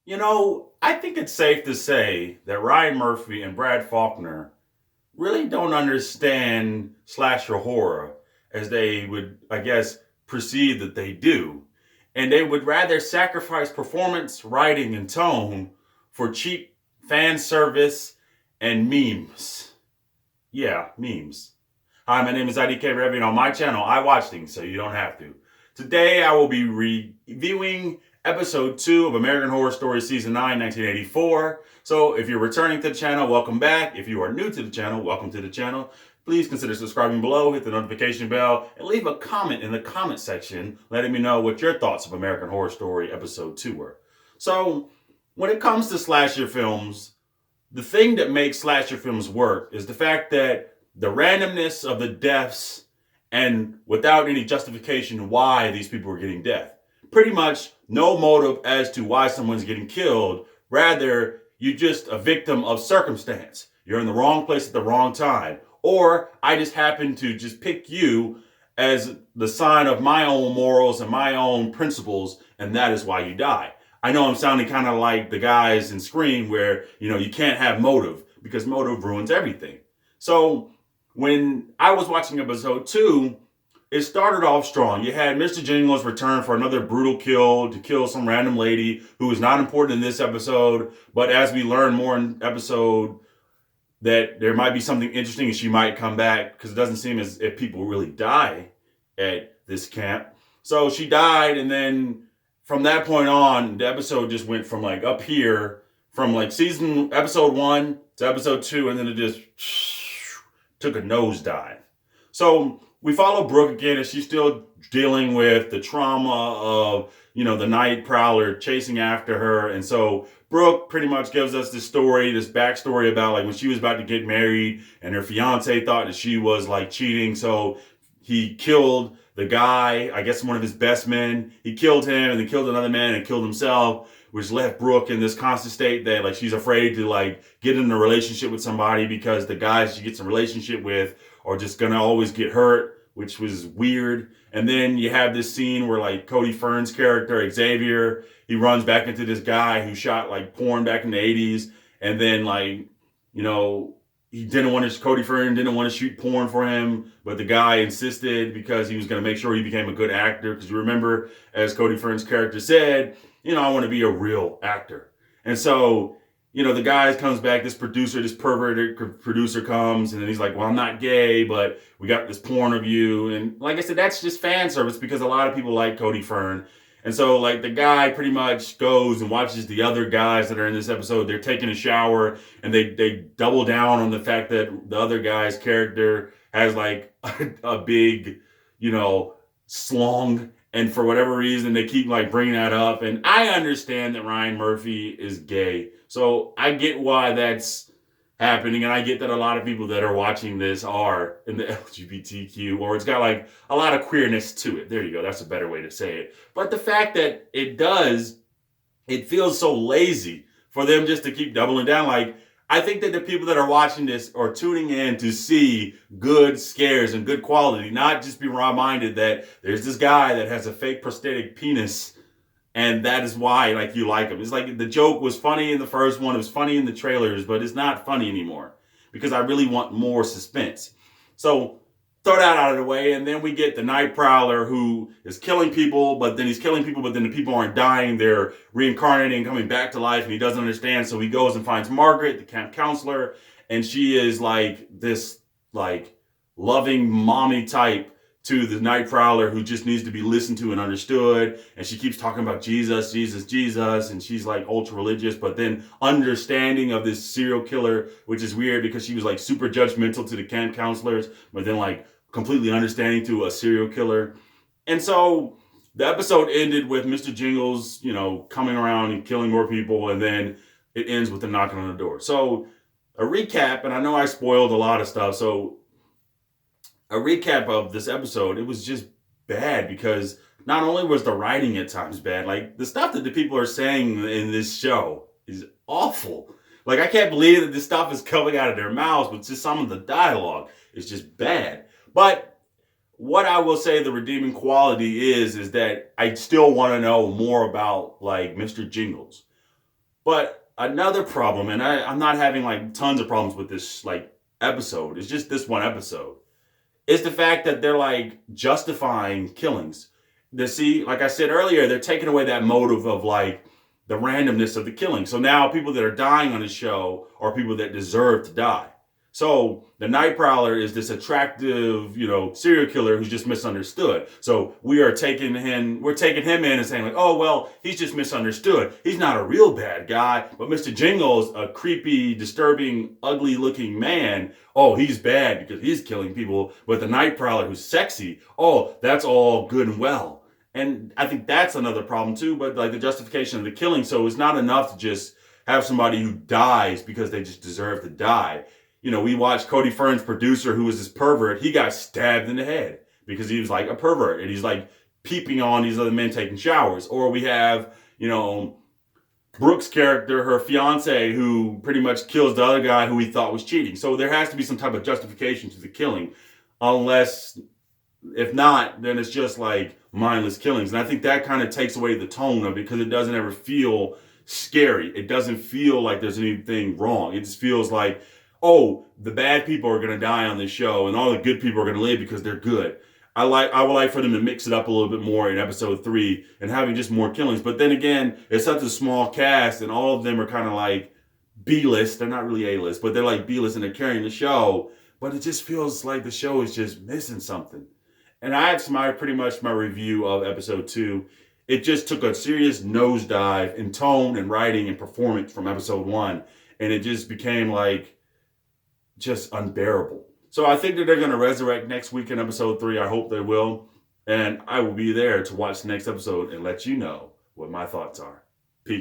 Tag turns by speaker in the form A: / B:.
A: I think it's safe to say that Ryan Murphy and Brad Faulkner really don't understand slasher horror as they would, I guess, perceive that they do. And they would rather sacrifice performance, writing, and tone for cheap fan service and memes. Yeah, memes. Hi, my name is IDK Revy, and on my channel, I watch things so you don't have to. Today, I will be reviewing episode 2 of American Horror Story Season 9, 1984. So if you're returning to the channel, welcome back. If you are new to the channel, welcome to the channel. Please consider subscribing below, hit the notification bell, and leave a comment in the comment section letting me know what your thoughts of American Horror Story episode 2 were. So, when it comes to slasher films, the thing that makes slasher films work is the fact that the randomness of the deaths and without any justification why these people are getting death. Pretty much no motive as to why someone's getting killed. Rather, you're just a victim of circumstance. You're in the wrong place at the wrong time. Or I just happen to just pick you as the sign of my own morals and my own principles, and that is why you die. I know I'm sounding kind of like the guys in Scream where, you can't have motive because motive ruins everything. So when I was watching episode 2, it started off strong. You had Mr.Jingles return for another brutal kill to kill some random lady who is not important in this episode. But as we learn more in episode that there might be something interesting and she might come back because it doesn't seem as if people really die at this camp. So she died, and then from that point on, the episode just went from like up here, from like episode 1 to episode 2, and then it just took a nosedive. So we follow Brooke again as she's still dealing with the trauma of, the night prowler chasing after her. And so Brooke pretty much gives us this story, this backstory about like when she was about to get married and her fiance thought that she was like cheating. So he killed the guy, I guess one of his best men. He killed him and then killed another man and killed himself, which left Brooke in this constant state that like she's afraid to like get in a relationship with somebody because the guys she gets a relationship with are just gonna always get hurt, which was weird. And then you have this scene where like Cody Fern's character, Xavier, he runs back into this guy who shot like porn back in the 80s. And then like, Cody Fern didn't want to shoot porn for him, but the guy insisted because he was going to make sure he became a good actor. Because you remember, as Cody Fern's character said, I want to be a real actor. And so, the guy comes back, this perverted producer comes, and then he's like, well, I'm not gay, but we got this porn of you. And like I said, that's just fan service because a lot of people like Cody Fern. And so like the guy pretty much goes and watches the other guys that are in this episode. They're taking a shower and they double down on the fact that the other guy's character has like a big, slong. And for whatever reason, they keep like bringing that up. And I understand that Ryan Murphy is gay. So I get why that's happening, and I get that a lot of people that are watching this are in the LGBTQ, or it's got like a lot of queerness to it. There you go. That's a better way to say it. But the fact that it feels so lazy for them just to keep doubling down. Like, I think that the people that are watching this are tuning in to see good scares and good quality, not just be reminded that there's this guy that has a fake prosthetic penis and that is why, like, you like him. It's like the joke was funny in the first one. It was funny in the trailers, but it's not funny anymore because I really want more suspense. So throw that out of the way. And then we get the night prowler who is killing people, but then the people aren't dying. They're reincarnating and coming back to life, and he doesn't understand. So he goes and finds Margaret, the camp counselor, and she is like this, like, loving mommy type to the night prowler who just needs to be listened to and understood. And she keeps talking about Jesus, Jesus, Jesus. And she's like ultra religious, but then understanding of this serial killer, which is weird because she was like super judgmental to the camp counselors, but then like completely understanding to a serial killer. And so the episode ended with Mr.Jingles, coming around and killing more people. And then it ends with the knocking on the door. So a recap, and I know I spoiled a lot of stuff. So a recap of this episode, it was just bad because not only was the writing at times bad, like the stuff that the people are saying in this show is awful. Like, I can't believe that this stuff is coming out of their mouths, but just some of the dialogue is just bad. But what I will say the redeeming quality is that I still want to know more about like Mr.Jingles. But another problem, and I'm not having like tons of problems with this like episode. It's just this one episode. Is the fact that they're like justifying killings. To see, like I said earlier, they're taking away that motive of like the randomness of the killing. So now people that are dying on the show are people that deserve to die. So the Night Prowler is this attractive, serial killer who's just misunderstood. So we're taking him in and saying like, oh well, he's just misunderstood. He's not a real bad guy, but Mr. Jingles, a creepy, disturbing, ugly-looking man, oh, he's bad because he's killing people. But the Night Prowler, who's sexy, oh, that's all good and well. And I think that's another problem too. But like the justification of the killing, so it's not enough to just have somebody who dies because they just deserve to die. We watched Cody Fern's producer, who was this pervert. He got stabbed in the head because he was like a pervert and he's like peeping on these other men taking showers. Or we have, Brooke's character, her fiance, who pretty much kills the other guy who he thought was cheating. So there has to be some type of justification to the killing, unless, if not, then it's just like mindless killings. And I think that kind of takes away the tone of it because it doesn't ever feel scary. It doesn't feel like there's anything wrong. It just feels like, oh, the bad people are going to die on this show and all the good people are going to live because they're good. I would like for them to mix it up a little bit more in episode 3 and having just more killings. But then again, it's such a small cast and all of them are kind of like B-list. They're not really A-list, but they're like B-list and they're carrying the show. But it just feels like the show is just missing something. And that's pretty much my review of episode 2. It just took a serious nosedive in tone and writing and performance from episode 1. And it just became like, just unbearable. So I think that they're going to resurrect next week in episode 3. I hope they will. And I will be there to watch the next episode and let you know what my thoughts are.